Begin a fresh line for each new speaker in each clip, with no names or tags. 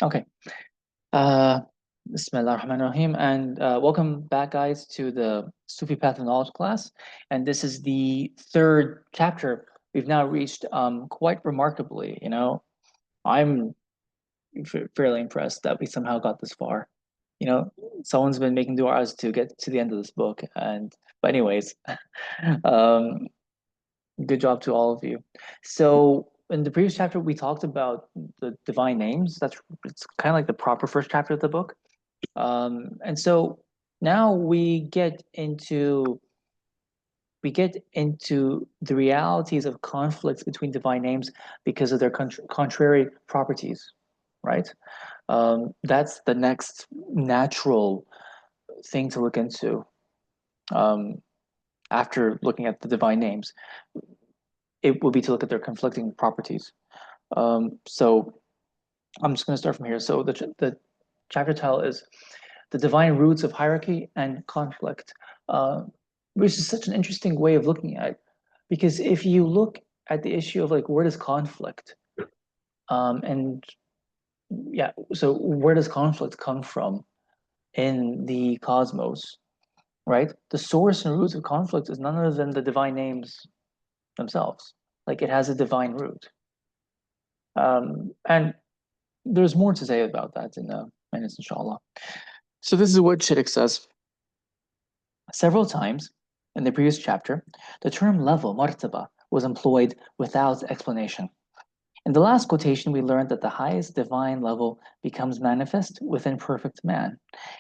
Okay. Uh, Bismillah ar-Rahman ar-Rahim, and welcome back, guys, to the Sufi Path of Knowledge class. And this is the third chapter. We've now reached quite remarkably. I'm fairly impressed that we somehow got this far. You know, Someone's been making du'as to get to the end of this book, and but anyways, um, good job to all of you. So in the previous chapter, we talked about the divine names. It's kind of like the proper first chapter of the book. And so now we get into the realities of conflicts between divine names because of their contrary properties, right? That's the next natural thing to look into um, after looking at the divine names. It would be to look at their conflicting properties. So I'm just going to start from here. So the chapter title is The Divine Roots of Hierarchy and Conflict, uh, which is such an interesting way of looking at it. Because if you look at the issue of like, where does conflict, and yeah, so where does conflict come from in the cosmos, right? The source and roots of conflict is none other than the divine names themselves. Like it has a divine root. And there's more to say about that in minutes, inshallah. So this is what Shidduch says. Several times in the previous chapter, the term level, martaba, was employed without explanation. In the last quotation, we learned that the highest divine level becomes manifest within perfect man,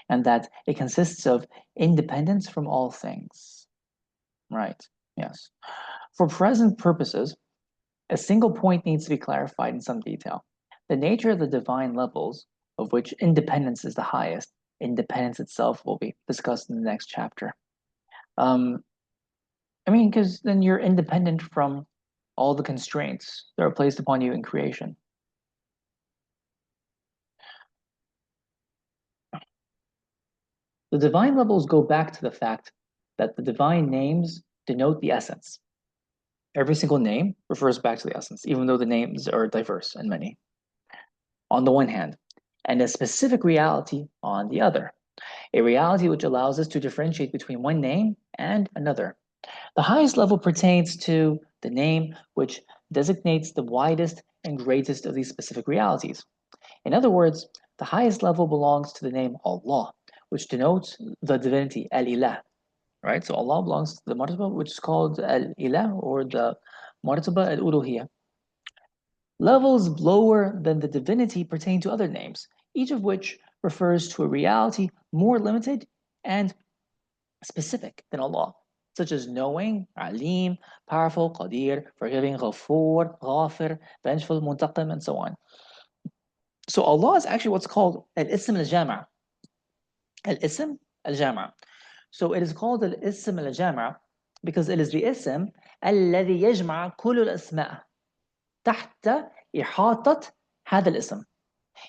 and that it consists of independence from all things. Right, yes. For present purposes, a single point needs to be clarified in some detail. The nature of the divine levels, of which independence is the highest, independence itself will be discussed in the next chapter. Um, because then you're independent from all the constraints that are placed upon you in creation. The divine levels go back to the fact that the divine names denote the essence. Every single name refers back to the essence, even though the names are diverse and many, on the one hand, and a specific reality on the other, a reality which allows us to differentiate between one name and another. The highest level pertains to the name which designates the widest and greatest of these specific realities. In other words, the highest level belongs to the name Allah, which denotes the divinity Al-Ilah, right? So Allah belongs to the martaba which is called Al-Ilah or the martaba Al-Uluhiyah. Levels lower than the divinity pertain to other names, each of which refers to a reality more limited and specific than Allah, such as knowing, Alim, powerful, Qadir, forgiving, Ghafoor, Ghafir, vengeful, Muntaqim, and so on. So Allah is actually what's called Al-Ism al-Jama'. Al-Ism al-Jama'. So it is called Al-Ism al-Jama' because it is the Ism الذي يجمع كل الأسماء تحت إحاطة هذا الاسم.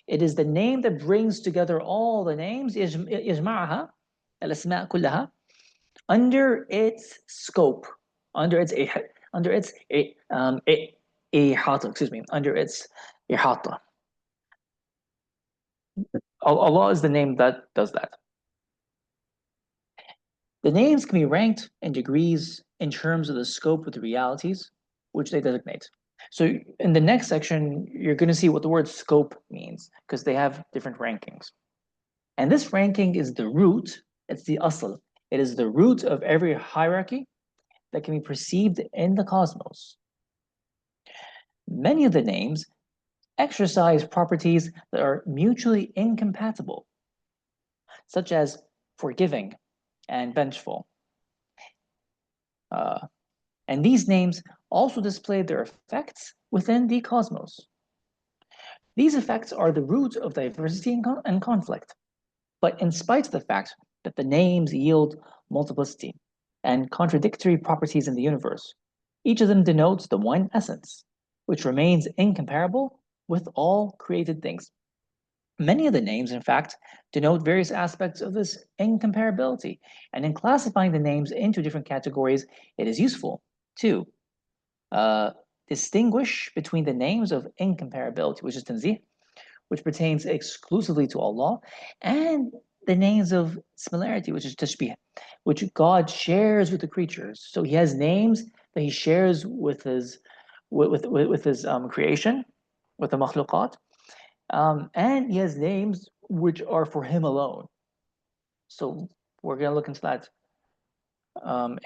It is the name that brings together all the names يجمعها الأسماء كلها under its scope, under its إحاطة, excuse me, under its إحاطة. Allah is the name that does that. The names can be ranked in degrees in terms of the scope of the realities which they designate. So in the next section, you're going to see what the word scope means because they have different rankings. And this ranking is the root, it's the asl. It is the root of every hierarchy that can be perceived in the cosmos. Many of the names exercise properties that are mutually incompatible, such as forgiving and vengeful. And these names also display their effects within the cosmos. These effects are the root of diversity and conflict. But in spite of the fact that the names yield multiplicity and contradictory properties in the universe, each of them denotes the one essence, which remains incomparable with all created things. Many of the names, in fact, denote various aspects of this incomparability, and in classifying the names into different categories, it is useful to distinguish between the names of incomparability, which is tanzih, which pertains exclusively to Allah, and the names of similarity, which is tashbih, which God shares with the creatures. So He has names that He shares with His creation, with the makhluqat, and He has names which are for Him alone. So we're gonna look into that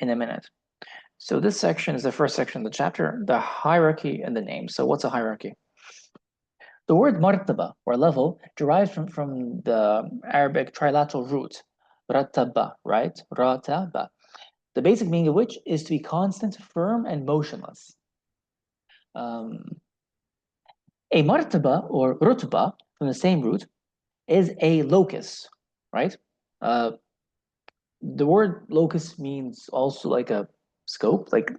in a minute. So this section is the first section of the chapter, the hierarchy and the names. So what's a hierarchy? The word martaba, or level, derives from the Arabic trilateral root, rataba, right? Rataba. The basic meaning of which is to be constant, firm, and motionless. Um, a martaba, or rutba, from the same root, is a locus, right? Uh, the word locus means also like a scope, like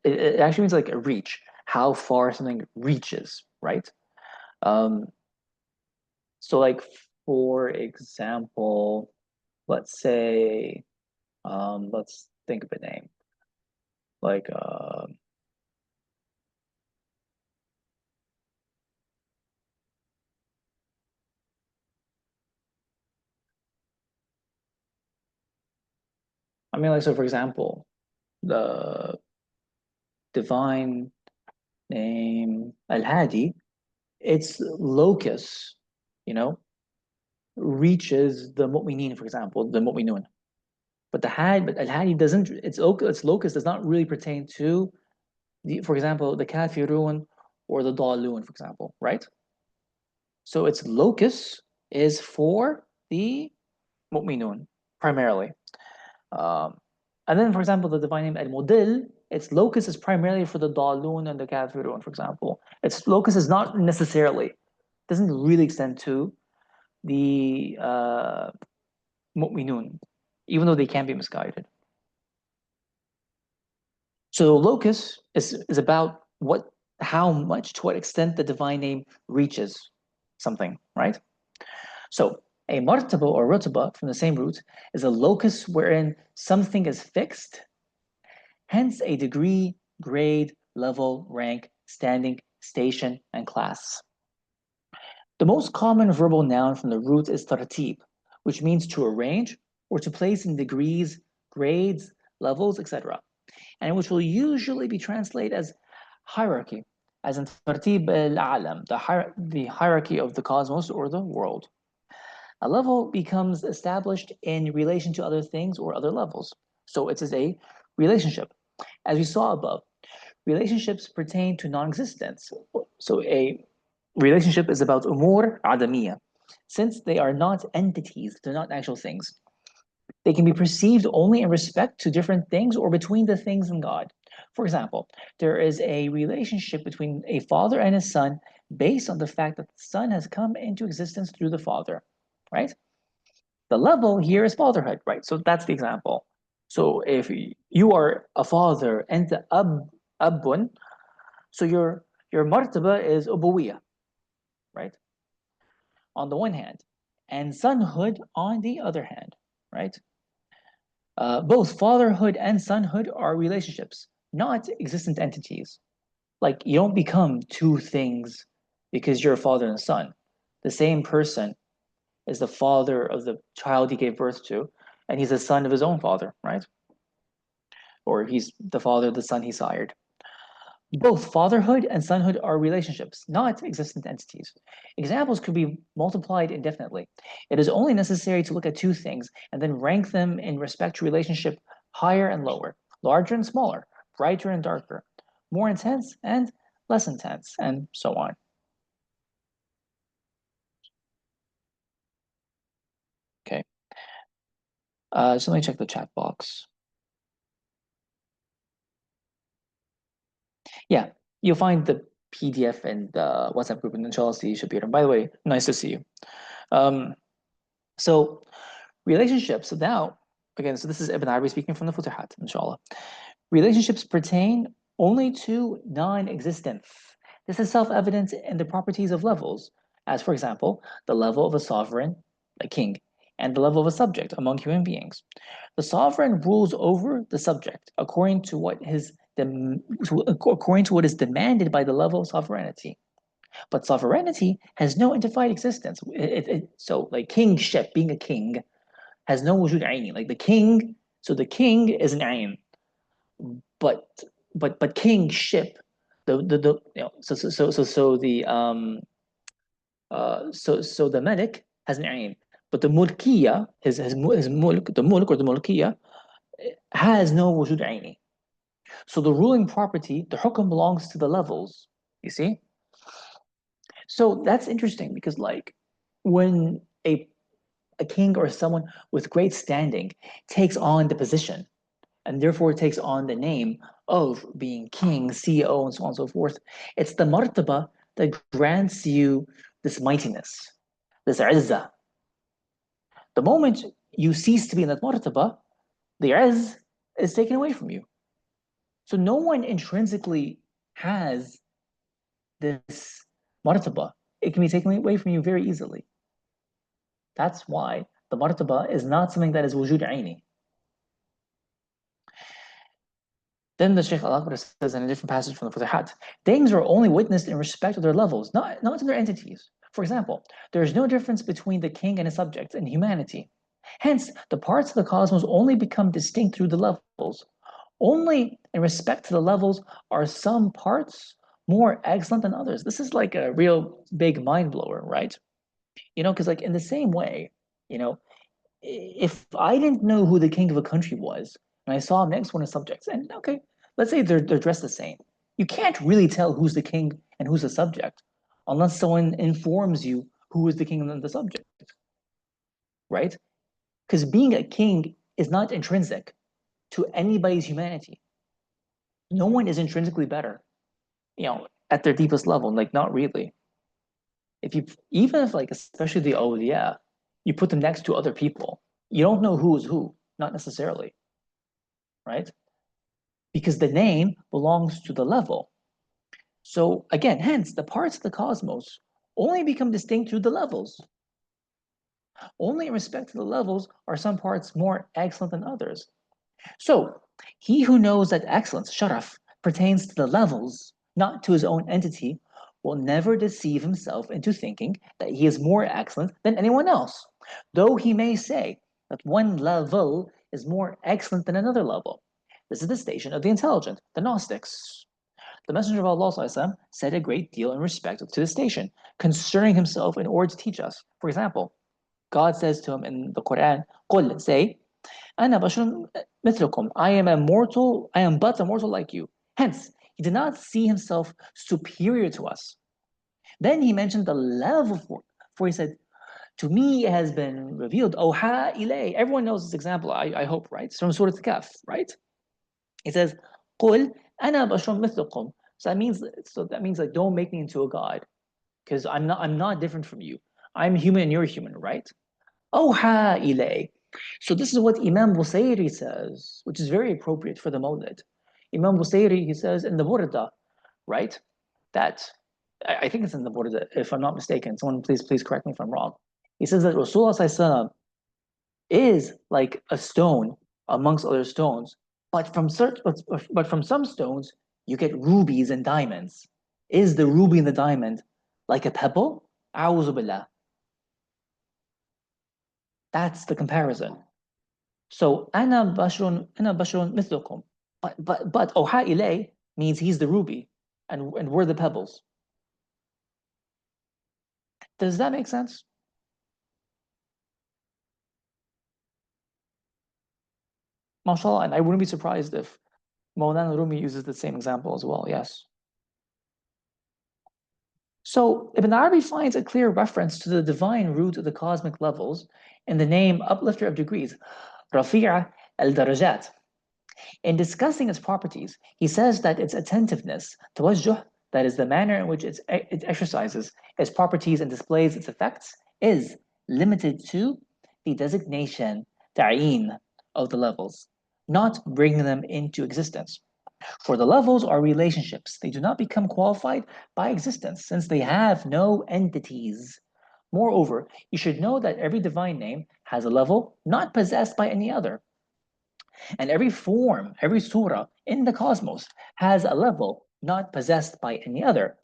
it actually means like a reach, how far something reaches, right? Um, so like for example, let's say, let's think of a name like I mean like so for example, the divine name Al-Hadi, its locus, you know, reaches the mu'mineen, for example, the mu'minun. But Al-Hadi doesn't, its locus does not really pertain to for example, the kafirun or the dalun, for example, right? So its locus is for the mu'minun primarily. Um, and then, for example, the divine name al-mudil, its locus is primarily for the dalun and the kafirun, for example. Its locus is not necessarily, doesn't really extend to the mu'minun, even though they can be misguided. So locus is about how much, to what extent the divine name reaches something, right? So a martaba or rutba from the same root is a locus wherein something is fixed, hence a degree, grade, level, rank, standing, station, and class. The most common verbal noun from the root is tartib, which means to arrange or to place in degrees, grades, levels, etc., and which will usually be translated as hierarchy, as in tartib al-alam, the hierarchy of the cosmos or the world. A level becomes established in relation to other things or other levels. So it is a relationship. As we saw above, relationships pertain to non-existence. So a relationship is about umur adamiyya. Since they are not entities, they're not actual things. They can be perceived only in respect to different things or between the things and God. For example, there is a relationship between a father and his son based on the fact that the son has come into existence through the father, right? The level here is fatherhood, right? So that's the example. So if you are a father and the abun, so your martaba is ubuwiyah, right? On the one hand, and sonhood on the other hand, right? Both fatherhood and sonhood are relationships, not existent entities. Like you don't become two things because you're a father and son. The same person is the father of the child he gave birth to, and he's the son of his own father, right? Or he's the father of the son he sired. Both fatherhood and sonhood are relationships, not existent entities. Examples could be multiplied indefinitely. It is only necessary to look at two things and then rank them in respect to relationship higher and lower, larger and smaller, brighter and darker, more intense and less intense, and so on. Okay. So let me check the chat box. Yeah, you'll find the PDF and the WhatsApp group, and inshallah, see you should be here. And by the way, nice to see you. Um, so relationships. So now, again, so this is Ibn Arabi speaking from the Futuhat, inshallah. Relationships pertain only to non-existence. This is self-evident in the properties of levels, as for example, the level of a sovereign, a king, and the level of a subject among human beings. The sovereign rules over the subject according to what is demanded by the level of sovereignty. But sovereignty has no identified existence. So, like kingship, being a king, has no wujud aini. Like the king, so the king is an ain, but but kingship, the so the so the malik has an ain, but the mulkiya, his mulk, the mulk or the mulkiya has no wujud aini. So the ruling property, the hukm belongs to the levels. You see? So that's interesting because like when a king or someone with great standing takes on the position and therefore takes on the name of being king, CEO, and so on and so forth, it's the martaba that grants you this mightiness, this izzah. The moment you cease to be in that martaba, the izz is taken away from you. So no one intrinsically has this martaba. It can be taken away from you very easily. That's why the martaba is not something that is wujud aini. Then the Shaykh Al-Akbar says in a different passage from the Futuhat, things are only witnessed in respect of their levels, not to their entities. For example, there is no difference between the king and his subjects in humanity. Hence, the parts of the cosmos only become distinct through the levels. Only in respect to the levels are some parts more excellent than others. This is like a real big mind blower, right? Because like in the same way, you know, if I didn't know who the king of a country was, and I saw him next to one of his subjects, and okay, let's say they're dressed the same, you can't really tell who's the king and who's the subject unless someone informs you who is the king and the subject, right? Because being a king is not intrinsic to anybody's humanity. No one is intrinsically better, at their deepest level. Like, not really. If you, even if, like, especially the awliya, you put them next to other people, you don't know who is who, not necessarily, right? Because the name belongs to the level. So again, hence the parts of the cosmos only become distinct through the levels. Only in respect to the levels are some parts more excellent than others. So he who knows that excellence, sharaf, pertains to the levels, not to his own entity, will never deceive himself into thinking that he is more excellent than anyone else, though he may say that one level is more excellent than another level. This is the station of the intelligent, the Gnostics. The Messenger of Allah said a great deal in respect to this station, concerning himself in order to teach us. For example, God says to him in the Quran, قُلْ, say, أَنَا بَشَرٌ مِثْلُكُمْ, I am but a mortal like you. Hence, he did not see himself superior to us. Then he mentioned the level for he said, to me it has been revealed, أوحى إلي. Everyone knows this example, I hope, right? It's from Surah Al-Kahf, right? He says, قُلْ أَنَا بَشَرٌ مِثْلُكُمْ. So that means like don't make me into a god, because I'm not different from you. I'm human and you're human, right? أوحى إلي. So this is what Imam Busayri says, which is very appropriate for the Mawlid. Imam Busayri, he says in the Burda, right? That I think it's in the Burda, if I'm not mistaken. Someone please correct me if I'm wrong. He says that Rasulullah is like a stone amongst other stones, but from some stones you get rubies and diamonds. Is the ruby and the diamond like a pebble? A'udhu billah. That's the comparison. So ana bashrun mithlukum. But Oha ilay means he's the ruby and we're the pebbles. Does that make sense? MashaAllah, and I wouldn't be surprised if Maulana Rumi uses the same example as well, yes. So Ibn Arabi finds a clear reference to the divine root of the cosmic levels in the name uplifter of degrees, Rafi'a al-Darajat. In discussing its properties, he says that its attentiveness, tawajjuh, that is the manner in which it exercises its properties and displays its effects, is limited to the designation, ta'een, of the levels, not bringing them into existence. For the levels are relationships. They do not become qualified by existence since they have no entities. Moreover, you should know that every divine name has a level not possessed by any other. And every form, every surah in the cosmos has a level not possessed by any other.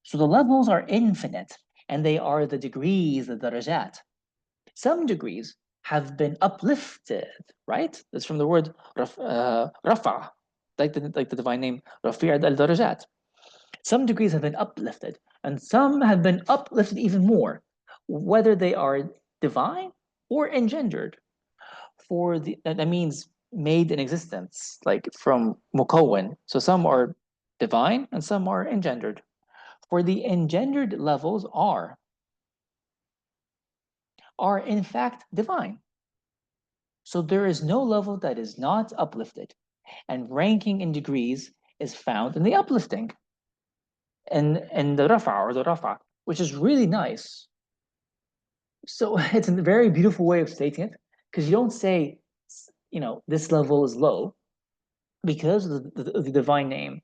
So the levels are infinite, and they are the degrees, the darajat. Some degrees have been uplifted, right? That's from the word rafa, like the divine name Rafi' al-darajat. Some degrees have been uplifted, and some have been uplifted even more, whether they are divine or engendered. For the that means made in existence, like from mukawwan. So some are divine and some are engendered. For the engendered levels are in fact divine. So there is no level that is not uplifted, and ranking in degrees is found in the uplifting and the rafa, which is really nice. So it's a very beautiful way of stating it because you don't say, this level is low because of the divine name,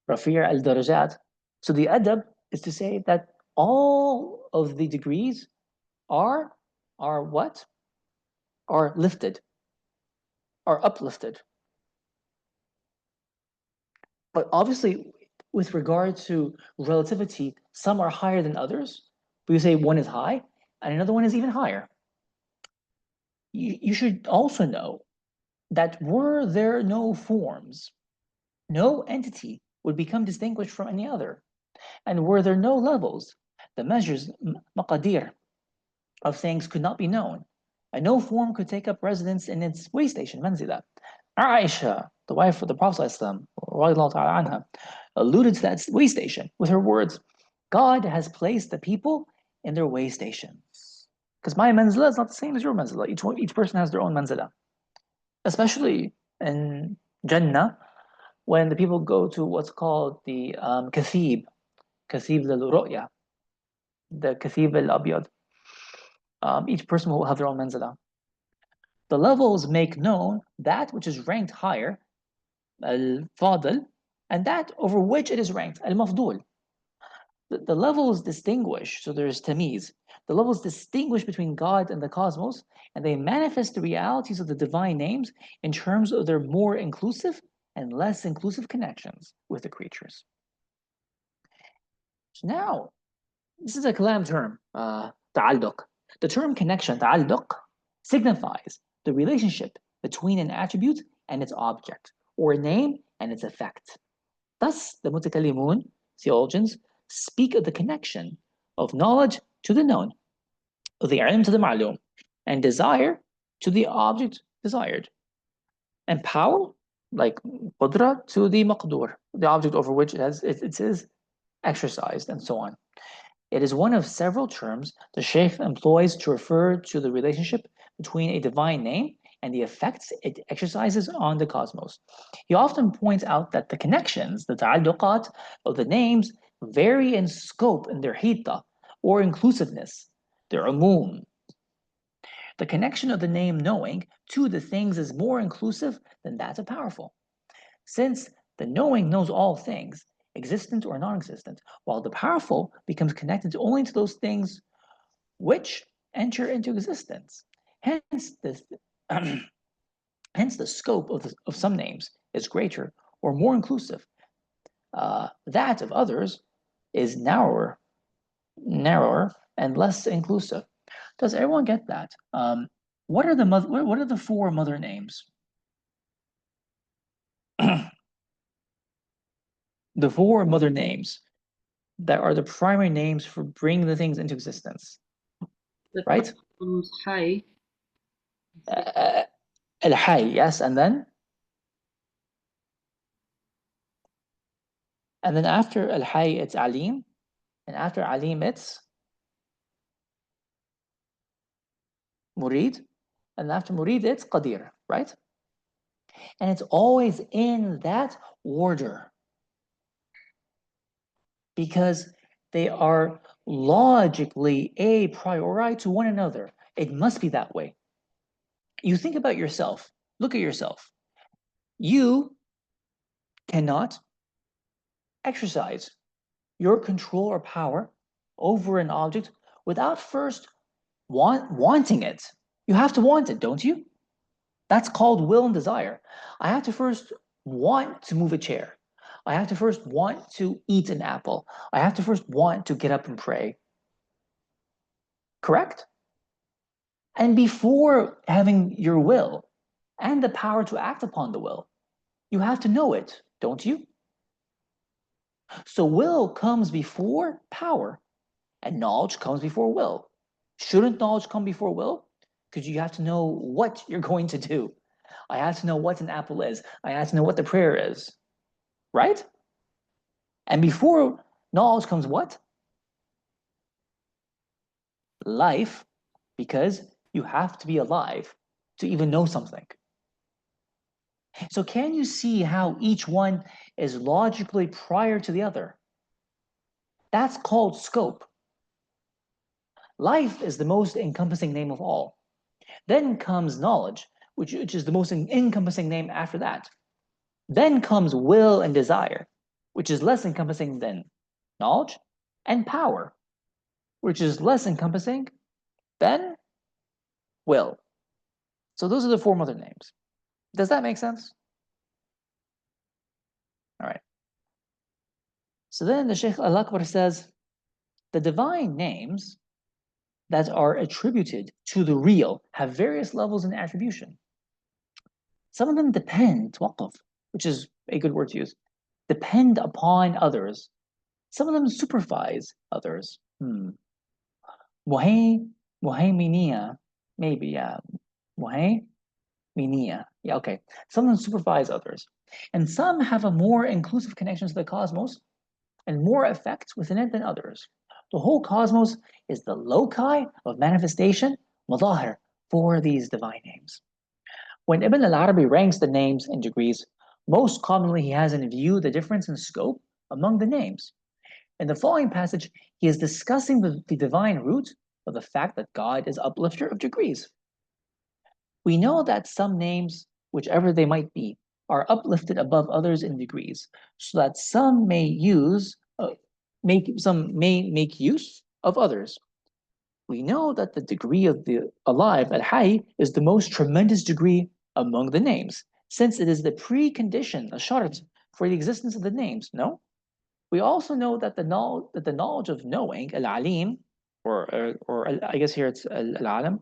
Rafi' al Darajat. So the adab is to say that all of the degrees are are what? Are lifted, are uplifted. But obviously, with regard to relativity, some are higher than others. We say one is high and another one is even higher. You should also know that were there no forms, no entity would become distinguished from any other. And were there no levels, the measures, maqadir, of things could not be known, and no form could take up residence in its way station, manzila. Aisha, the wife of the Prophet ﷺ, alluded to that way station with her words, God has placed the people in their way stations. Because my manzila is not the same as your manzila. Each person has their own manzila. Especially in Jannah, when the people go to what's called the kathib, kathib al-ru'ya, the kathib al-abyad. Each person will have their own manzila. The levels make known that which is ranked higher, al-fadl, and that over which it is ranked, al-mafdul. The levels distinguish, so there's tamiz. The levels distinguish between God and the cosmos, and they manifest the realities of the divine names in terms of their more inclusive and less inclusive connections with the creatures. So now, this is a kalam term, ta'alluq. The term connection, ta'alluq, signifies the relationship between an attribute and its object, or a name and its effect. Thus, the mutakallimun, theologians, speak of the connection of knowledge to the known, of the ilm to the ma'lum, and desire to the object desired, and power, like qudra, to the maqdur, the object over which it is exercised, and so on. It is one of several terms the Sheikh employs to refer to the relationship between a divine name and the effects it exercises on the cosmos. He often points out that the connections, the ta'alluqat of the names, vary in scope in their hita, or inclusiveness, their umum. The connection of the name knowing to the things is more inclusive than that of powerful, since the knowing knows all things, existent or non-existent, while the powerful becomes connected only to those things which enter into existence. Hence, hence the scope of some names is greater or more inclusive. That of others is narrower, and less inclusive. Does everyone get that? What are the four mother names? The four mother names that are the primary names for bringing the things into existence,
The
right?
comes high.
Al-Hayy, yes, and then after Al-Hayy it's Alim, and after Alim it's Murid, and after Murid it's Qadir, right? And it's always in that order because they are logically a priori to one another. It must be that way. You think about yourself. Look at yourself. You cannot exercise your control or power over an object without first wanting it. You have to want it, don't you? That's called will and desire. I have to first want to move a chair. I have to first want to eat an apple. I have to first want to get up and pray. Correct? And before having your will and the power to act upon the will, you have to know it, don't you? So will comes before power, and knowledge comes before will. Shouldn't knowledge come before will? Because you have to know what you're going to do. I have to know what an apple is. I have to know what the prayer is, right? And before knowledge comes what? Life, because you have to be alive to even know something. So can you see how each one is logically prior to the other? That's called scope. Life is the most encompassing name of all. Then comes knowledge, which is the most encompassing name after that. Then comes will and desire, which is less encompassing than knowledge, and power, which is less encompassing than will. So those are the four mother names. Does that make sense? All right. So then the Sheikh Al-Akbar says, the divine names that are attributed to the real have various levels in attribution. Some of them depend, waqf, which is a good word to use, depend upon others. Some of them supervise others. Muhayminiya, maybe, yeah. Muhayminiya, yeah, okay. Some of them supervise others. And some have a more inclusive connection to the cosmos and more effects within it than others. The whole cosmos is the loci of manifestation, madahir, for these divine names. When Ibn al-Arabi ranks the names in degrees, most commonly he has in view the difference in scope among the names. In the following passage, he is discussing the divine root of the fact that God is uplifter of degrees. We know that some names, whichever they might be, are uplifted above others in degrees, so that some may make use of others. We know that the degree of the alive, al-hayy, is the most tremendous degree among the names, since it is the precondition, a shart, for the existence of the names, no? We also know that the knowledge of knowing, al-alim, or I guess here it's al-alam,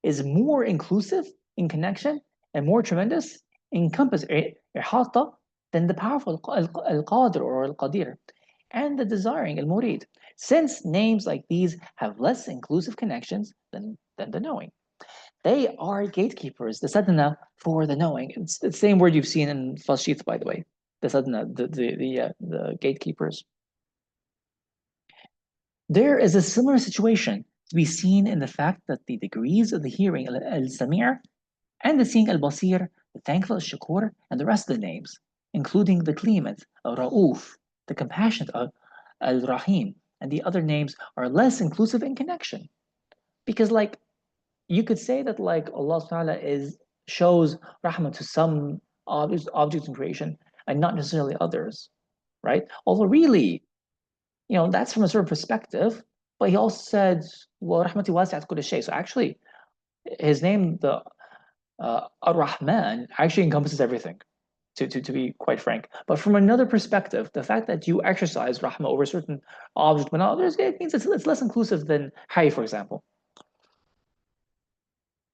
is more inclusive in connection and more tremendous, encompass ihata, than the powerful al-qadir or al-qadir, and the desiring al-murid, since names like these have less inclusive connections than the knowing. They are gatekeepers, the sadhana for the knowing. It's the same word you've seen in Fashith, by the way. The sadhana, the gatekeepers. There is a similar situation to be seen in the fact that the degrees of the hearing, al-Samir, and the seeing, al-Basir, the thankful, al-Shakur, and the rest of the names, including the Clement, al-Ra'uf, the compassionate, al-Rahim, and the other names are less inclusive in connection. Because, like, you could say that, like, Allah subhanahu wa ta'ala shows rahmah to some objects in creation and not necessarily others, right? Although, really, that's from a certain perspective. But he also said, "Well, rahmati wasi'at kulli shay." So actually, his name, the Ar-Rahman, actually encompasses everything. To be quite frank, but from another perspective, the fact that you exercise rahmah over certain objects but not others, it means it's less inclusive than hay, for example.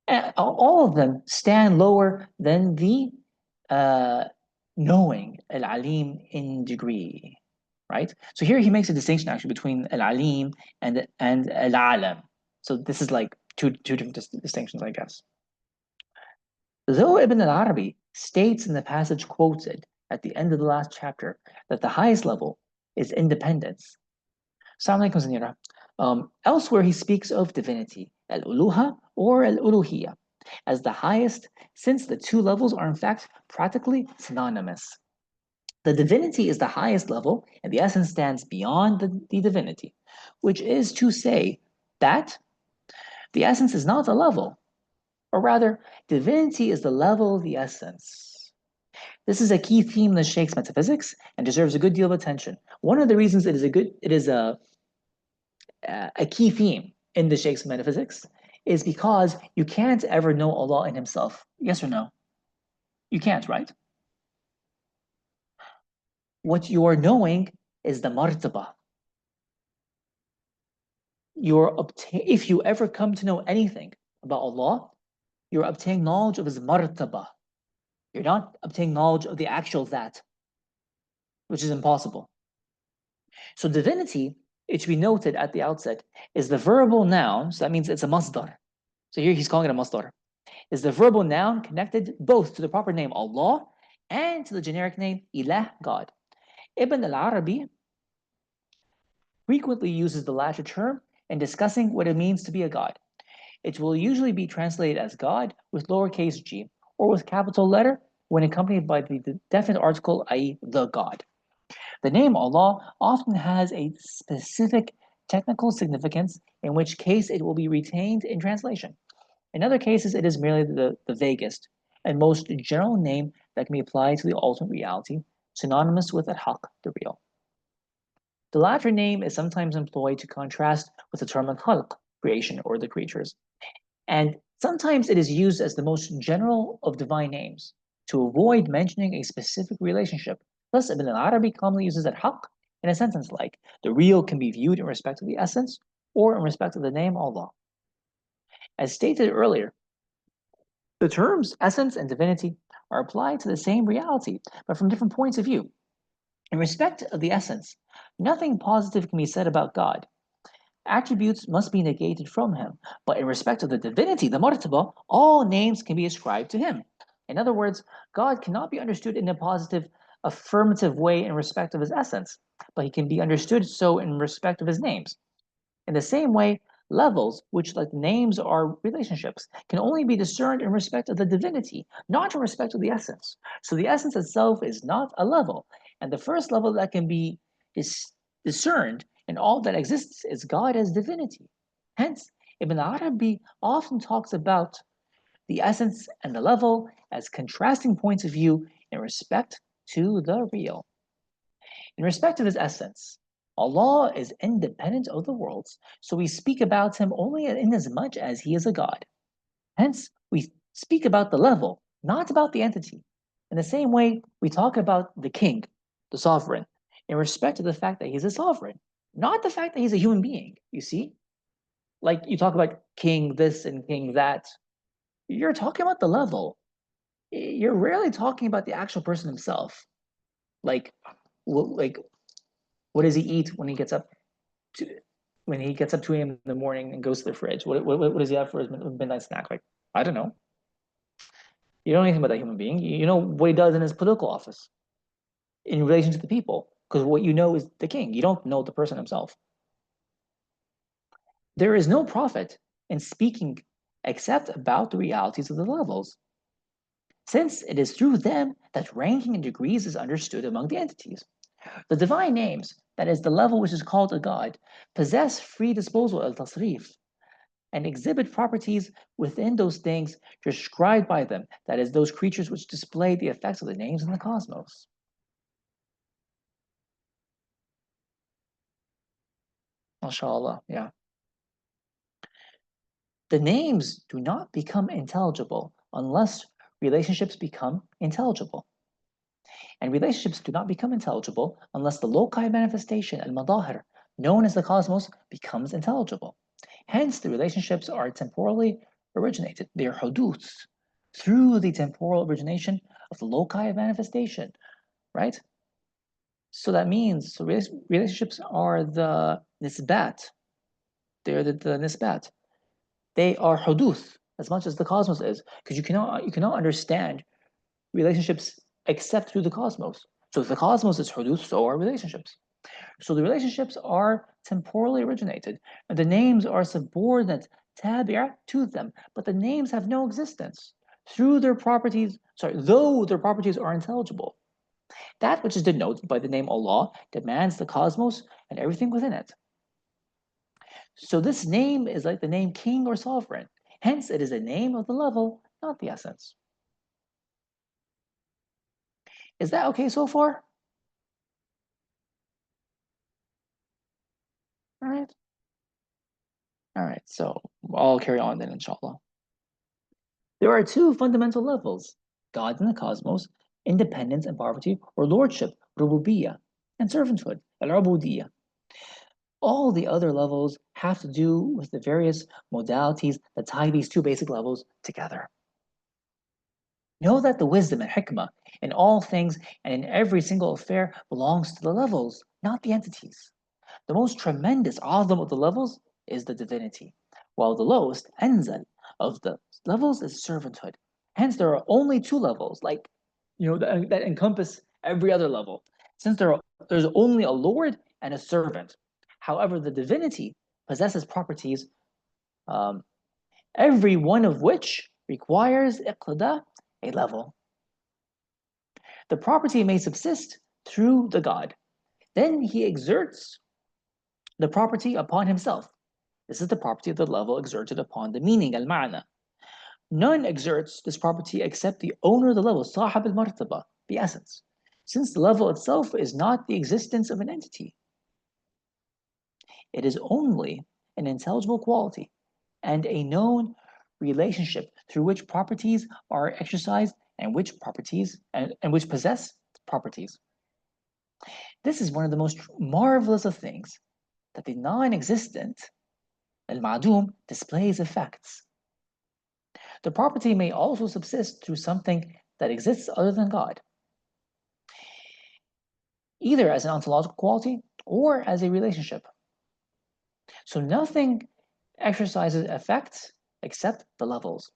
And all of them stand lower than the uh, knowing, al-alim, in degree, right? So here he makes a distinction actually between al-alim and al-alam. So this is like two different distinctions, I guess. Though Ibn al-Arabi states in the passage quoted at the end of the last chapter that the highest level is independence. Assalamu alaikum, Zanira. Elsewhere he speaks of divinity, al-uluha or al-uluhiyya, as the highest, since the two levels are in fact practically synonymous. The divinity is the highest level, and the essence stands beyond the divinity, which is to say that the essence is not the level, or rather, divinity is the level of the essence. This is a key theme in the Sheikh's metaphysics and deserves a good deal of attention. One of the reasons it is a key theme in the Sheikh's metaphysics is because you can't ever know Allah in Himself. Yes or no? You can't, right? What you are knowing is the martaba. If you ever come to know anything about Allah, you're obtaining knowledge of His martaba. You're not obtaining knowledge of the actual that, which is impossible. So divinity, it should be noted at the outset, is the verbal noun. So that means it's a masdar. So here he's calling it a masdar. Is the verbal noun connected both to the proper name Allah and to the generic name Ilah, God. Ibn al-Arabi frequently uses the latter term in discussing what it means to be a god. It will usually be translated as God with lowercase g or with capital letter when accompanied by the definite article, i.e., the God. The name Allah often has a specific technical significance, in which case it will be retained in translation. In other cases, it is merely the vaguest and most general name that can be applied to the ultimate reality, synonymous with al-haq, the real. The latter name is sometimes employed to contrast with the term al-khalq, creation or the creatures, and sometimes it is used as the most general of divine names to avoid mentioning a specific relationship. Thus, Ibn al-Arabi commonly uses al-haq in a sentence like, the real can be viewed in respect of the essence or in respect of the name Allah. As stated earlier, the terms essence and divinity are applied to the same reality, but from different points of view. In respect of the essence, nothing positive can be said about God. Attributes must be negated from him, but in respect of the divinity, the martaba, all names can be ascribed to him. In other words, God cannot be understood in a positive, affirmative way in respect of his essence, but he can be understood so in respect of his names. In the same way, levels, which like names are relationships, can only be discerned in respect of the divinity, not in respect of the essence. So the essence itself is not a level, and the first level that can be discerned in all that exists is God as divinity. Hence, Ibn Arabi often talks about the essence and the level as contrasting points of view in respect to the real. In respect of his essence, Allah is independent of the worlds, so we speak about him only inasmuch as he is a God. Hence, we speak about the level, not about the entity. In the same way, we talk about the king, the sovereign, in respect to the fact that he's a sovereign, not the fact that he's a human being. You see? Like you talk about king this and king that. You're talking about the level. You're rarely talking about the actual person himself. Like, like what does he eat when he gets up to, 2 a.m. in the morning and goes to the fridge? What does he have for his midnight snack? Like, I don't know. You don't know anything about that human being. You know what he does in his political office in relation to the people, because what you know is the king. You don't know the person himself. There is no profit in speaking except about the realities of the levels, since it is through them that ranking and degrees is understood among the entities. The divine names, that is, the level which is called a god, possess free disposal al tasrif and exhibit properties within those things described by them, that is, those creatures which display the effects of the names in the cosmos. MashaAllah, yeah. The names do not become intelligible unless relationships become intelligible. And relationships do not become intelligible unless the loci manifestation, al-madahir, known as the cosmos, becomes intelligible. Hence, the relationships are temporally originated. They are huduths through the temporal origination of the loci of manifestation, right? So that means relationships are the nisbat. They're the nisbat. They are huduth as much as the cosmos is, because you cannot understand relationships except through the cosmos. So if the cosmos is huduth, so are relationships. So the relationships are temporally originated, and the names are subordinate tabi'ah to them, but the names have no existence through their properties, though their properties are intelligible. That which is denoted by the name Allah demands the cosmos and everything within it. So this name is like the name king or sovereign. Hence, it is a name of the level, not the essence. Is that okay so far? All right. All right. So I'll carry on then, inshallah. There are two fundamental levels: God in the cosmos, independence and poverty, or lordship, rububiyya, and servanthood, al-ubudiyya. All the other levels have to do with the various modalities that tie these two basic levels together. Know that the wisdom and hikmah in all things and in every single affair belongs to the levels, not the entities. The most tremendous azam of the levels is the divinity, while the lowest anzal of the levels is servanthood. Hence, there are only two levels, like that encompass every other level, since there's only a lord and a servant. However, the divinity possesses properties, um, every one of which requires iqtida, a level. The property may subsist through the god. Then he exerts the property upon himself. This is the property of the level exerted upon the meaning, al-ma'na. None exerts this property except the owner of the level, sahab al-martaba, the essence, since the level itself is not the existence of an entity. It is only an intelligible quality and a known relationship through which properties are exercised and which properties and which possess properties. This is one of the most marvelous of things, that the non-existent, al-ma'dum, displays effects. The property may also subsist through something that exists other than God, either as an ontological quality or as a relationship. So nothing exercises effects except the levels.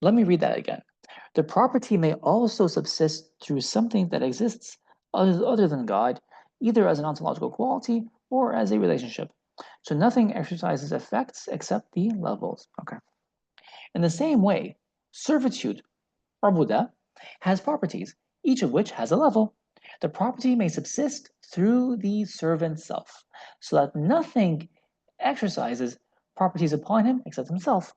Let me read that again. The property may also subsist through something that exists other than God, either as an ontological quality or as a relationship. So nothing exercises effects except the levels. Okay. In the same way, servitude, ubuda, has properties, each of which has a level. The property may subsist through the servant self, so that nothing exercises properties upon him except himself.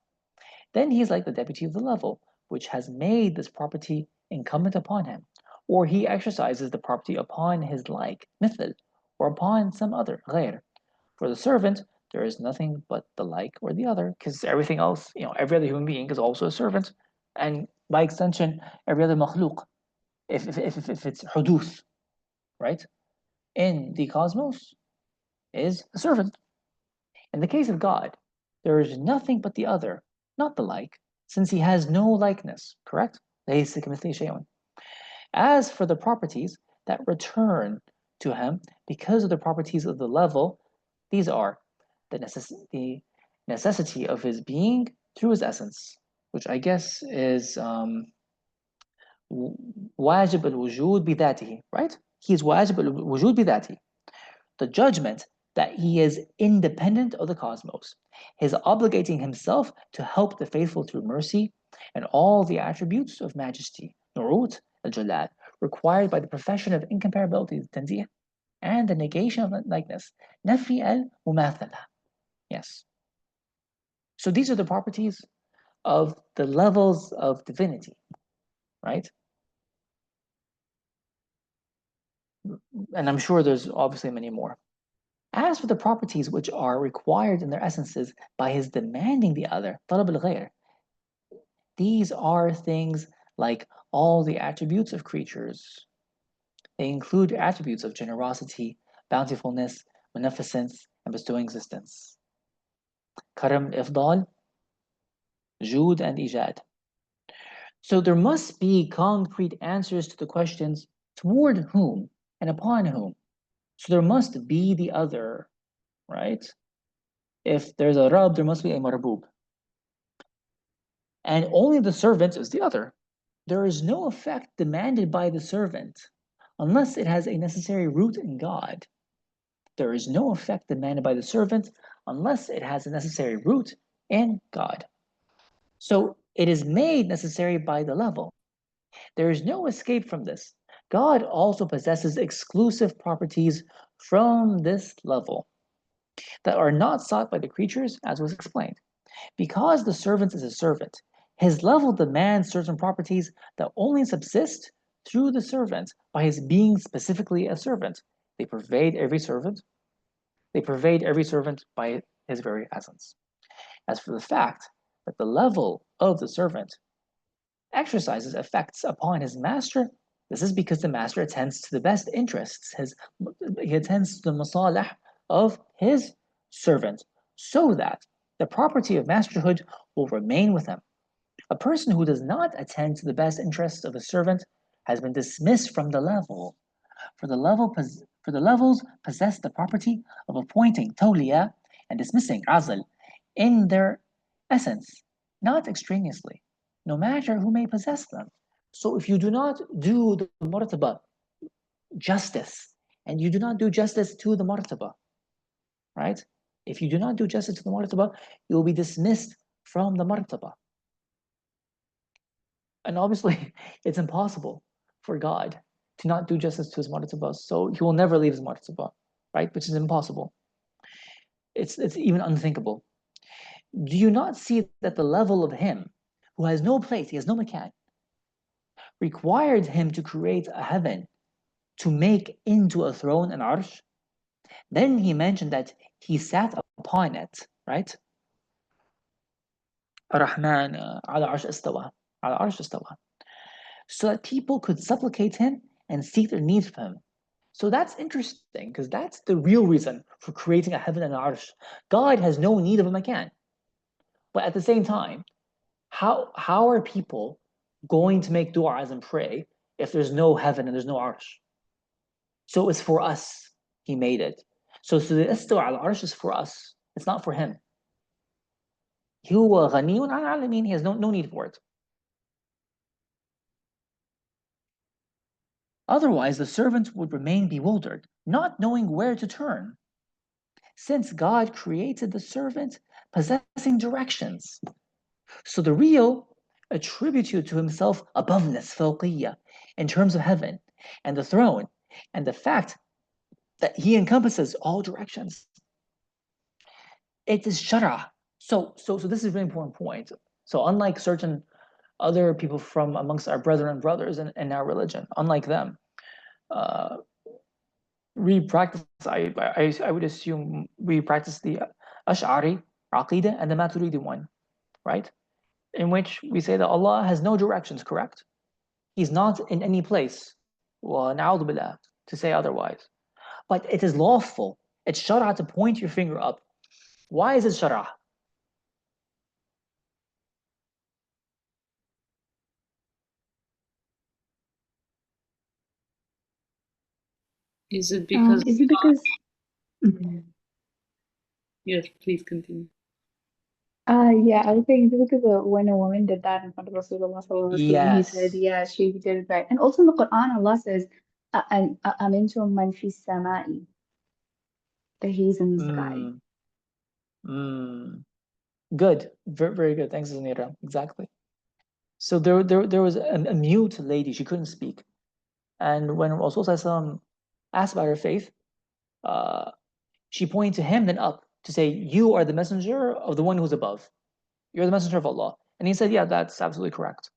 Then he is like the deputy of the level, which has made this property incumbent upon him, or he exercises the property upon his like, mithl, or upon some other, غير. For the servant, there is nothing but the like or the other, because everything else, every other human being is also a servant, and by extension, every other makhluk, if it's huduth, right, in the cosmos, is a servant. In the case of God, there is nothing but the other, not the like, since he has no likeness, correct? As for the properties that return to him because of the properties of the level, these are the necessity of his being through his essence, which I guess is wajib al-wujud bidatihi, right? He is wajib al-wujud bidatihi. The judgment that he is independent of the cosmos, his obligating himself to help the faithful through mercy, and all the attributes of majesty, nurut al-jalal, required by the profession of incomparability, tanzih, and the negation of likeness, nafi al-mumathala. Yes. So these are the properties of the levels of divinity, right? And I'm sure there's obviously many more. As for the properties which are required in their essences by his demanding the other, طلب الغير, these are things like all the attributes of creatures. They include attributes of generosity, bountifulness, beneficence, and bestowing existence. Karam, ifdal, jud, and ijad. So there must be concrete answers to the questions toward whom and upon whom. So there must be the other, right? If there's a Rab, there must be a Marbub. And only the servant is the other. There is no effect demanded by the servant unless it has a necessary root in God. There is no effect demanded by the servant unless it has a necessary root in God. So it is made necessary by the level. There is no escape from this. God also possesses exclusive properties from this level that are not sought by the creatures, as was explained. Because the servant is a servant, his level demands certain properties that only subsist through the servant by his being specifically a servant. They pervade every servant. They pervade every servant by his very essence. As for the fact that the level of the servant exercises effects upon his master, this is because the master attends to the best interests, he attends to the masalih of his servant, so that the property of masterhood will remain with him. A person who does not attend to the best interests of a servant has been dismissed from the level, for the levels possess the property of appointing tawliya and dismissing azl in their essence, not extraneously, no matter who may possess them. So if you do not do the martaba justice, and you do not do justice to the martaba, right? If you do not do justice to the martaba, you will be dismissed from the martaba. And obviously, it's impossible for God to not do justice to his martaba, so he will never leave his martaba, right? Which is impossible. It's even unthinkable. Do you not see that the level of him who has no place, he has no makan, required him to create a heaven to make into a throne and arsh? Then he mentioned that he sat upon it, right? Rahman ala arsh istawa, ala arsh istawa, so that people could supplicate him and seek their needs from him. So that's interesting because that's the real reason for creating a heaven and an arsh. God has no need of a makan. But at the same time, how are people going to make du'as and pray if there's no heaven and there's no arsh? So it's for us. He made it. So the istiwa al arsh is for us. It's not for him. He has no need for it. Otherwise, the servant would remain bewildered, not knowing where to turn, since God created the servant possessing directions. So the real attributed to himself aboveness, fawqiyya, in terms of heaven and the throne, and the fact that he encompasses all directions. It is shara. So this is a very important point. So unlike certain other people from amongst our brethren and brothers in our religion, unlike them, uh, we practice, I would assume we practice the Ash'ari Aqidah and the Maturidi one, right? In which we say that Allah has no directions, correct? He's not in any place. Well, billah, to say otherwise. But it is lawful. It's shara to point your finger up. Why is it shara?
Is it because
Is it because Mhm.
yes, please continue.
Yeah, I was saying is it because when a woman did that in front of Rasulullah sallallahu alaihi wasallam, he said,
Yes.
yeah, she did it right. And also in the Quran, Allah says, "Amintum man fis samai," that he's in the sky.
Mm, mm. Good. Very, very good. Thanks, Zanira. Exactly. So there was a mute lady. She couldn't speak. And when Rasul asked about her faith, uh, she pointed to him, then up, to say, you are the messenger of the one who's above. You're the messenger of Allah. And he said, yeah, that's absolutely correct.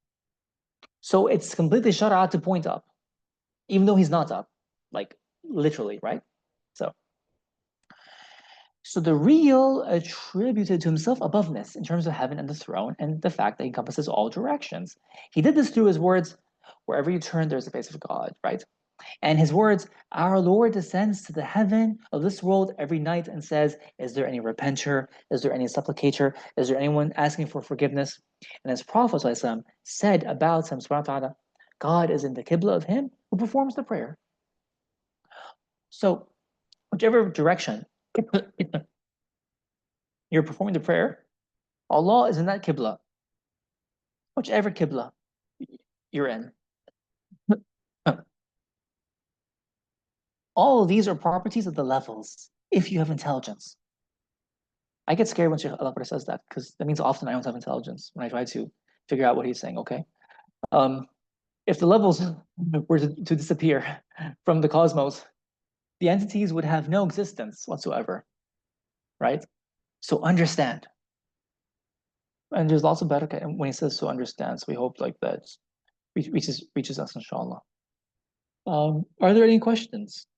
So it's completely shara to point up, even though he's not up, like literally, right? So so the real attributed to himself aboveness in terms of heaven and the throne and the fact that he encompasses all directions. He did this through his words, wherever you turn, there's the face of God, right? And his words, our Lord descends to the heaven of this world every night and says, is there any repenter? Is there any supplicator? Is there anyone asking for forgiveness? And as Prophet ﷺ said about him, subhanahu wa ta'ala, God is in the qibla of him who performs the prayer. So, whichever direction you're performing the prayer, Allah is in that qibla, whichever qibla you're in. All of these are properties of the levels if you have intelligence. I get scared when Sheikh Al says that because that means often I don't have intelligence when I try to figure out what he's saying. Okay. Um, if the levels were to disappear from the cosmos, the entities would have no existence whatsoever, right? So understand. And there's lots of barakah when he says so understand. So we hope like that reaches us, inshallah. Are there any questions?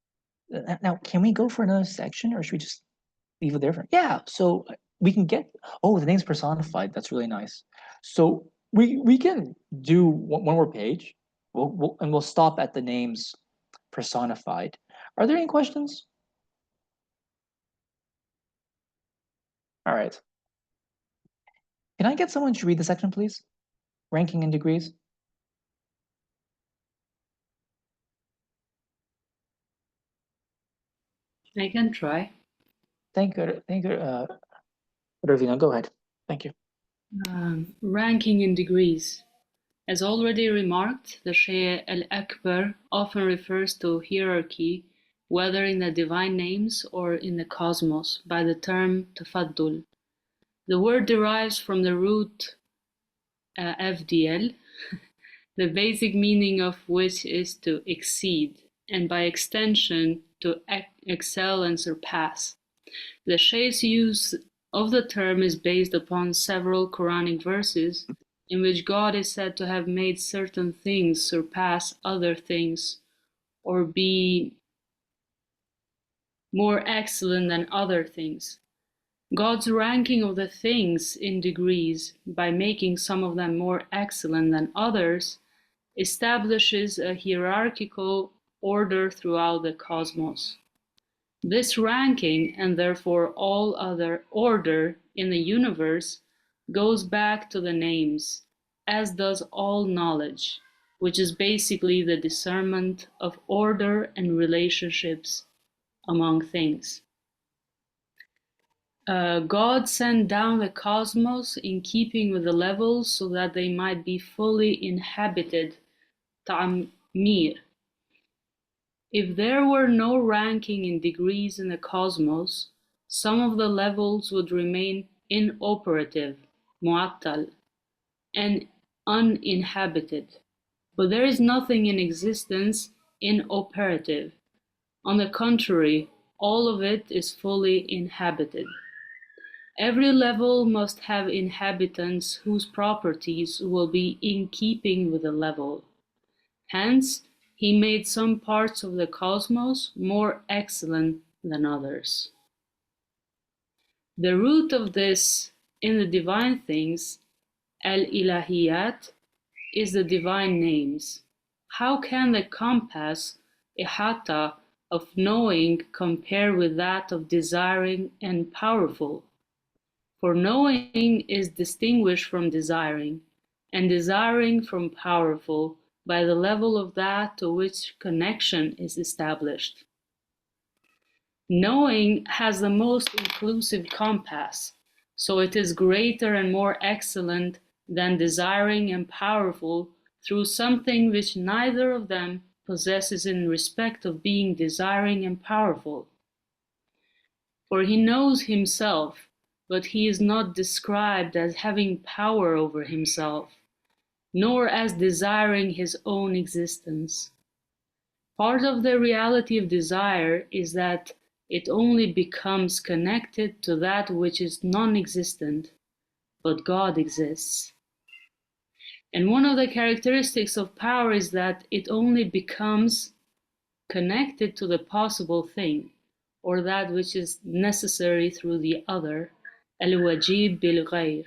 Now, can we go for another section or should we just leave it there? Yeah. So we can get, oh, the name's personified. That's really nice. So we can do one more page. We'll stop at the names personified. Are there any questions? All right. Can I get someone to read the section, please? Ranking in degrees.
I can try.
Thank you. Thank you, Ravina. Go ahead. Thank you.
Ranking in degrees. As already remarked, the Shaykh al-Akbar often refers to hierarchy, whether in the divine names or in the cosmos, by the term tafaddul. The word derives from the root FDL, the basic meaning of which is to exceed, and by extension to excel and surpass. The Shaykh's use of the term is based upon several Quranic verses in which God is said to have made certain things surpass other things or be more excellent than other things. God's ranking of the things in degrees, by making some of them more excellent than others, establishes a hierarchical order throughout the cosmos. This ranking, and therefore all other order in the universe, goes back to the names, as does all knowledge, which is basically the discernment of order and relationships among things. God sent down the cosmos in keeping with the levels so that they might be fully inhabited, ta'mir. If there were no ranking in degrees in the cosmos, some of the levels would remain inoperative, mu'attal, and uninhabited. But there is nothing in existence inoperative. On the contrary, all of it is fully inhabited. Every level must have inhabitants whose properties will be in keeping with the level. Hence, he made some parts of the cosmos more excellent than others. The root of this in the divine things, al-ilahiyat, is the divine names. How can the compass, ihata, of knowing compare with that of desiring and powerful? For knowing is distinguished from desiring, and desiring from powerful, by the level of that to which connection is established. Knowing has the most inclusive compass, so it is greater and more excellent than desiring and powerful through something which neither of them possesses in respect of being desiring and powerful. For he knows himself, but he is not described as having power over himself, nor as desiring his own existence. Part of the reality of desire is that it only becomes connected to that which is non-existent, but God exists. And one of the characteristics of power is that it only becomes connected to the possible thing, or that which is necessary through the other, al-wajib bil-ghayr,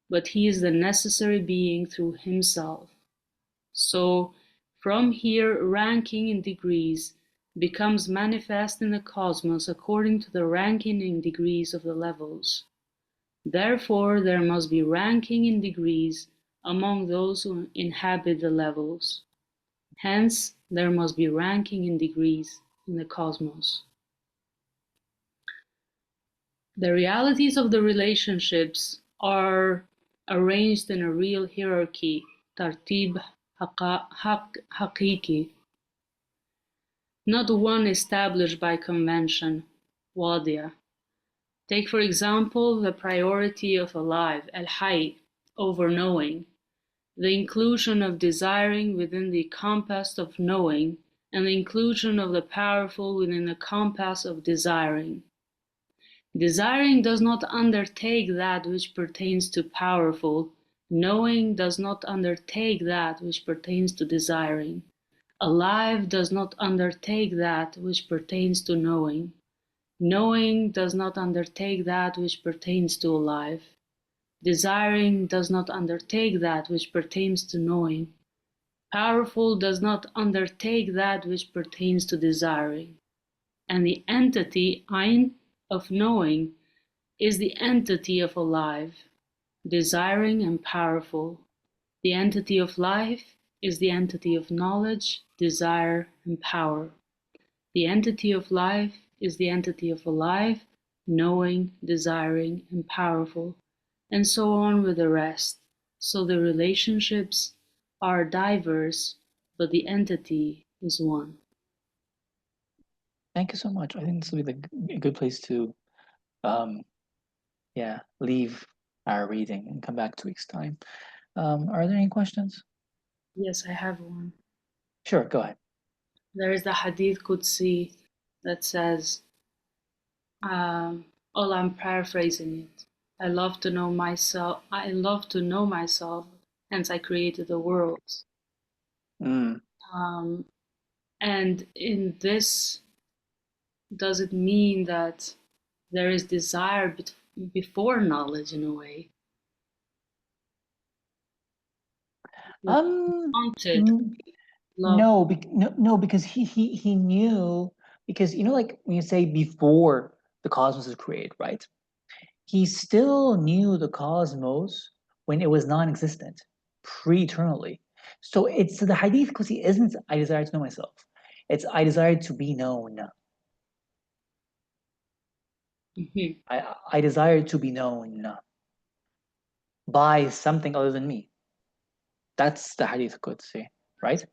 but he is the necessary being through himself. So, from here, ranking in degrees becomes manifest in the cosmos according to the ranking in degrees of the levels. Therefore, there must be ranking in degrees among those who inhabit the levels. Hence, there must be ranking in degrees in the cosmos. The realities of the relationships are arranged in a real hierarchy, tartib haqiqi, not one established by convention, wadia. Take for example the priority of alive, al-hayy, over knowing, the inclusion of desiring within the compass of knowing, and the inclusion of the powerful within the compass of desiring. Desiring does not undertake that which pertains to powerful, knowing does not undertake that which pertains to desiring. Alive does not undertake that which pertains to knowing. Knowing does not undertake that which pertains to a life. Desiring does not undertake that which pertains to knowing. Powerful does not undertake that which pertains to desiring. And the entity, Ein, of knowing is the entity of alive, desiring and powerful. The entity of life is the entity of knowledge, desire, and power. The entity of life is the entity of alive, knowing, desiring, and powerful, and so on with the rest. So the relationships are diverse, but the entity is one.
Thank you so much. I think this will be a good place to, yeah, leave our reading and come back 2 weeks' time. Are there any questions?
Yes, I have one.
Sure, go ahead.
There is the Hadith Qudsi that says, oh, I'm paraphrasing it. I love to know myself. I love to know myself. Hence, I created the worlds.
Mm.
And in this, does it mean that there is desire before knowledge in a way? Wanted love.
No, because he knew, because like when you say before the cosmos is created, right? He still knew the cosmos when it was non-existent, pre-eternally. So it's the hadith because he isn't I desire to know myself. It's I desire to be known.
Mm-hmm.
I desire to be known by something other than me. That's the hadith Qudsi, right?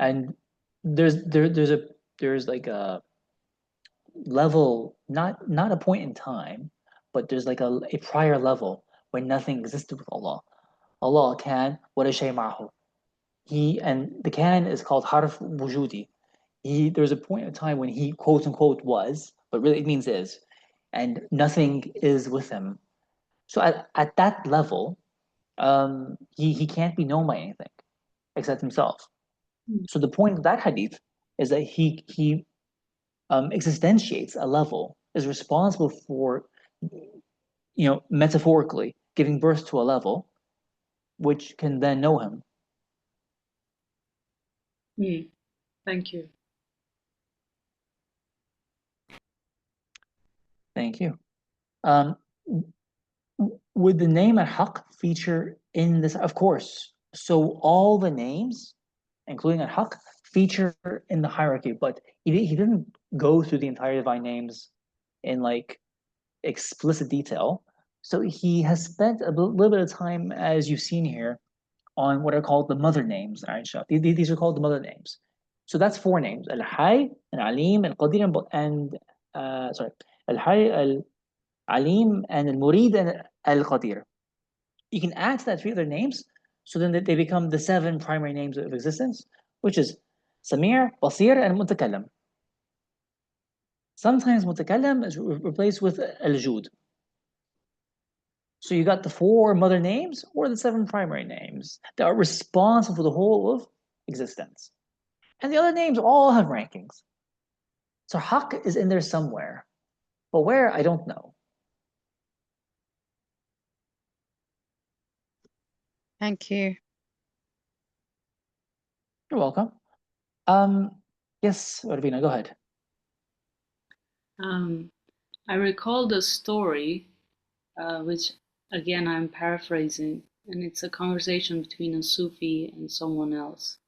And there's like a level, not a point in time, but there's like a prior level when nothing existed with Allah. Allah can ولا شيء معه. He, and the can is called harf wujudi. There's a point in time when he quote unquote was, but really it means is, and nothing is with him. So at that level, he can't be known by anything except himself. So the point of that hadith is that he existentiates a level, is responsible for, metaphorically giving birth to a level which can then know him.
Thank you.
Thank you. Would the name al-Haq feature in this? Of course. So all the names, including al-Haq, feature in the hierarchy, but he didn't go through the entire divine names in like explicit detail. So he has spent a little bit of time, as you've seen here, on what are called the mother names. Aisha. These are called the mother names. So that's 4 names: Al-Hay, Al-Alim, Al-Qadir, and sorry, Al-Hay, Al-Alim, and Al-Murid, and Al-Qadir. You can add to that 3 other names, so then they become the 7 primary names of existence, which is Samir, Basir, and Mutakallam. Sometimes Mutakallam is replaced with Al-Jud. So you got the 4 mother names or the 7 primary names that are responsible for the whole of existence. And the other names all have rankings. So Haq is in there somewhere, but where, I don't know.
Thank you.
You're welcome. Yes, Arvina, go ahead.
I recalled a story, which again I'm paraphrasing, and it's a conversation between a Sufi and someone else.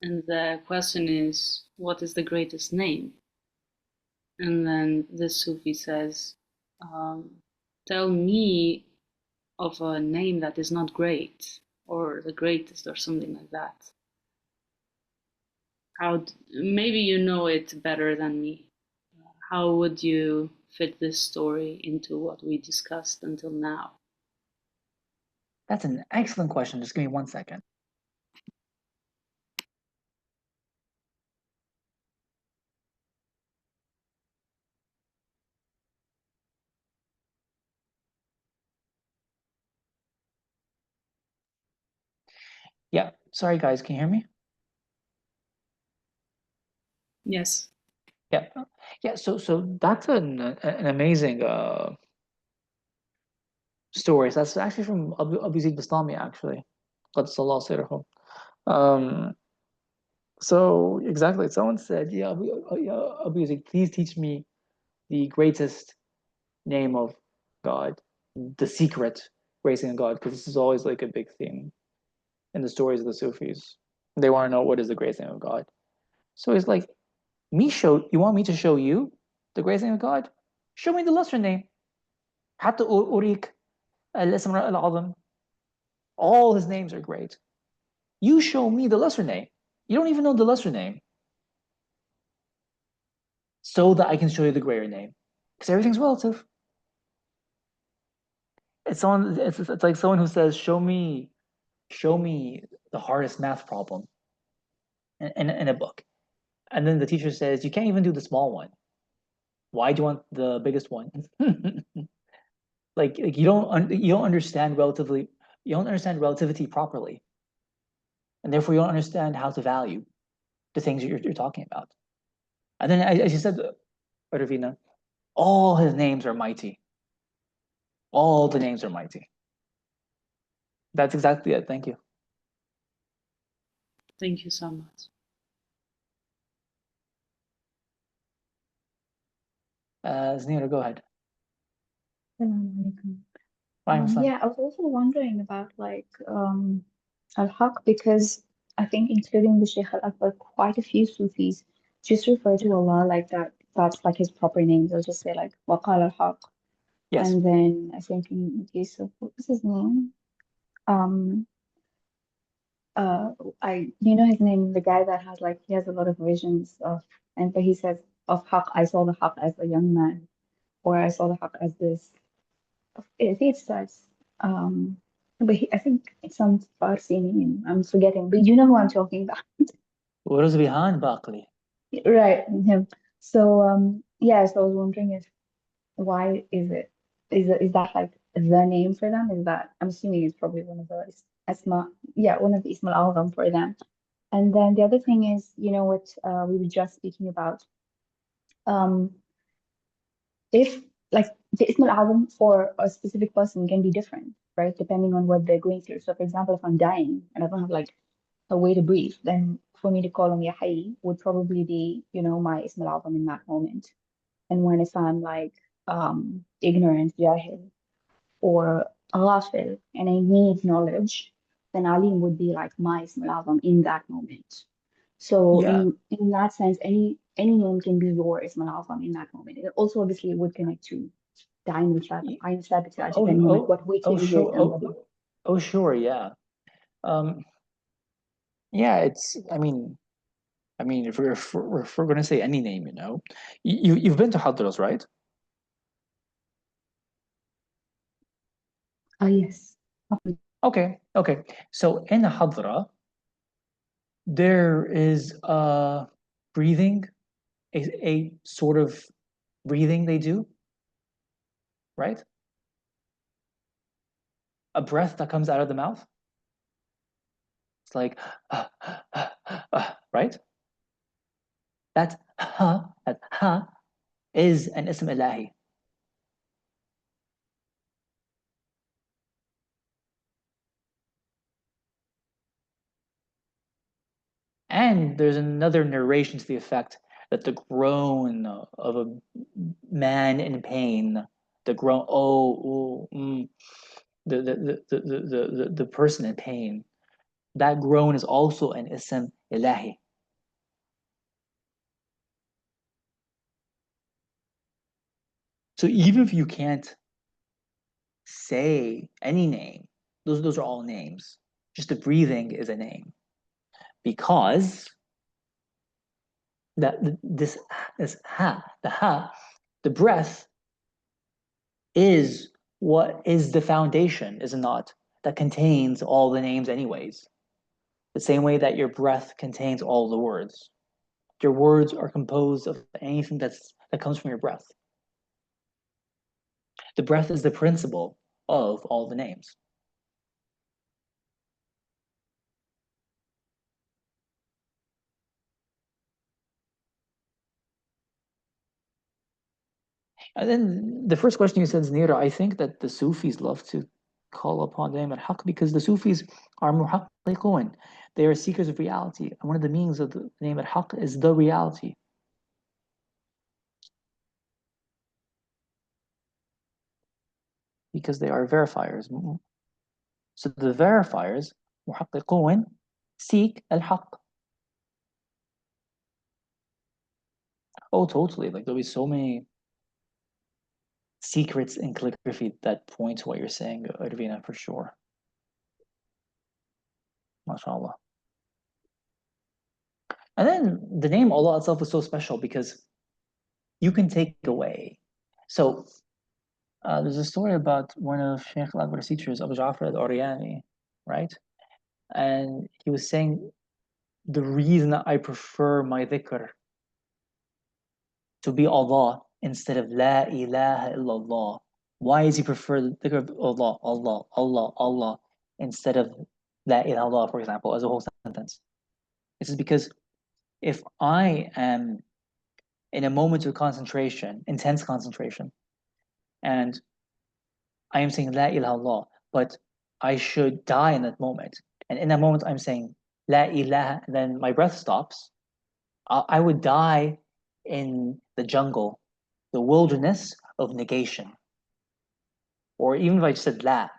And the question is, what is the greatest name? And then the Sufi says, tell me of a name that is not great, or the greatest, or something like that. Maybe you know it better than me. How would you fit this story into what we discussed until now?
That's an excellent question. Just give me 1 second. Yeah, sorry guys, can you hear me?
Yes.
Yeah, yeah. So that's an amazing story. So that's actually from Abu Zayd Bastami, actually. Qadsallahu sirruhu. Um, so exactly, someone said, "Yeah, Abu Zayd, please teach me the greatest name of God, the secret greatest name of God, because this is always like a big theme in the stories of the Sufis. They want to know what is the greatest name of God. So he's like, you want me to show you the greatest name of God? Show me the lesser name. حتى أريك الاسم العظم. All his names are great. You show me the lesser name. You don't even know the lesser name, so that I can show you the greater name. Because everything's relative. It's like someone who says, show me the hardest math problem in a book. And then the teacher says, you can't even do the small one. Why do you want the biggest one? Like you don't understand relativity properly, and therefore you don't understand how to value the things you're talking about. And then, as you said, Ravina, all his names are mighty. All the names are mighty. That's exactly it. Thank you.
Thank you so much.
Zanira, go ahead.
Assalamu
Fine.
Yeah, I was also wondering about like al-Haq because I think including the Sheikh al-Akbar, quite a few Sufis just refer to Allah like that. That's like his proper name. They'll just say like Waqal al-Haq.
Yes.
And then I think in case of what was his name? Um uh you know his name, the guy that has like he has a lot of visions of and but he says of Haq, I saw the Haq as a young man, or I saw the Haq as this. I think it starts. Um, I think it's some Farsi name. I'm forgetting, but you know who I'm talking about,
ورزبيهان باقلي.
right? Him. So yeah. So I was wondering if why is that like the name for them? Is that I'm assuming it's probably one of the Asma, yeah, one of the Ismail Azam for them. And then the other thing is, you know what we were just speaking about. Um, if like the Ismail Azam for a specific person can be different, right? Depending on what they're going through. So for example, if I'm dying and I don't have like a way to breathe, then for me to call on Ya Hayy would probably be, you know, my Ismail Azam in that moment. And when if I'm like ignorant, jahil, or ghafil, and I need knowledge, then Alim would be like my Ismail Azam in that moment. So
Yeah.
in that sense, any name can be your Ismail Azam in that moment. It also obviously would connect to Daim al Thabit,
Oh,
depending on like
oh,
what
oh,
wiki he is
sure.
and whatnot.
Oh, sure. Yeah. Um, yeah. I mean, if we're going to say any name, you've been to Hadras, right?
Ah, yes.
Okay. Okay. So in Hadra, there is breathing, a sort of breathing they do, right? A breath that comes out of the mouth. It's like, right? That is an ism ilahi. And there's another narration to the effect that the groan of a man in pain, the groan, the person in pain, that groan is also an ism ilahi. So even if you can't say any name, those are all names. Just the breathing is a name because that this is the breath is what is the foundation, is it not? That contains all the names, anyways. The same way that your breath contains all the words. Your words are composed of anything that comes from your breath. The breath is the principle of all the names. And then the first question you said is Nira. I think that the Sufis love to call upon the name al-Haq because the Sufis are muhaqqiqun. They are seekers of reality. And one of the meanings of the name al-Haq is the reality. Because they are verifiers. So the verifiers, muhaqqiqun, seek al-Haq. Oh, totally. Like there'll be so many secrets in calligraphy that point to what you're saying, Irvina, for sure. MashaAllah. And then the name Allah itself is so special because you can take away. So there's a story about one of Shaykh al-Akbar's teachers, Abu Ja'far al-Oriani, right? And he was saying, the reason I prefer my dhikr to be Allah instead of La ilaha illallah. Why does he prefer the dhikr of Allah, Allah, Allah, Allah, instead of La ilaha illallah, for example, as a whole sentence? This is because if I am in a moment of concentration, intense concentration, and I am saying La ilaha illallah, but I should die in that moment. And in that moment, I'm saying La ilaha, and then my breath stops. I would die in the jungle, the wilderness of negation. Or even if I just said La.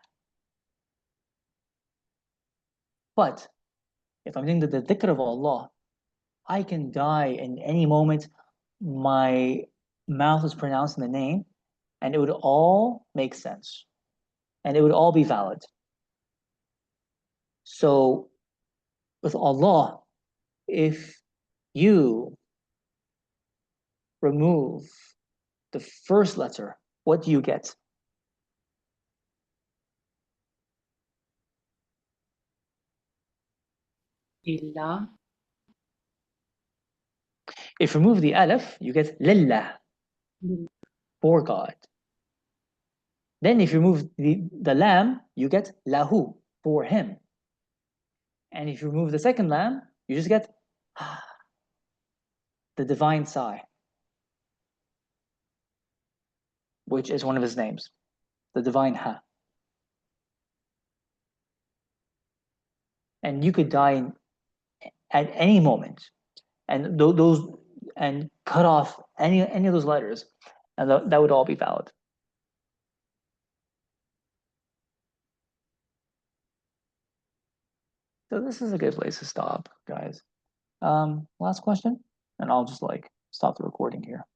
But if I'm doing the dhikr of Allah, I can die in any moment. My mouth is pronouncing the name, and it would all make sense. And it would all be valid. So with Allah, if you remove the first letter, what do you get?
Illah.
If you remove the alif, you get lillah, for God. Then if you remove the lam, you get lahu, for him. And if you remove the second lam, you just get the divine sigh, which is one of his names, the divine ha. And you could die at any moment, and those and cut off any of those letters, and that would all be valid. So this is a good place to stop, guys. Last question, and I'll just like stop the recording here.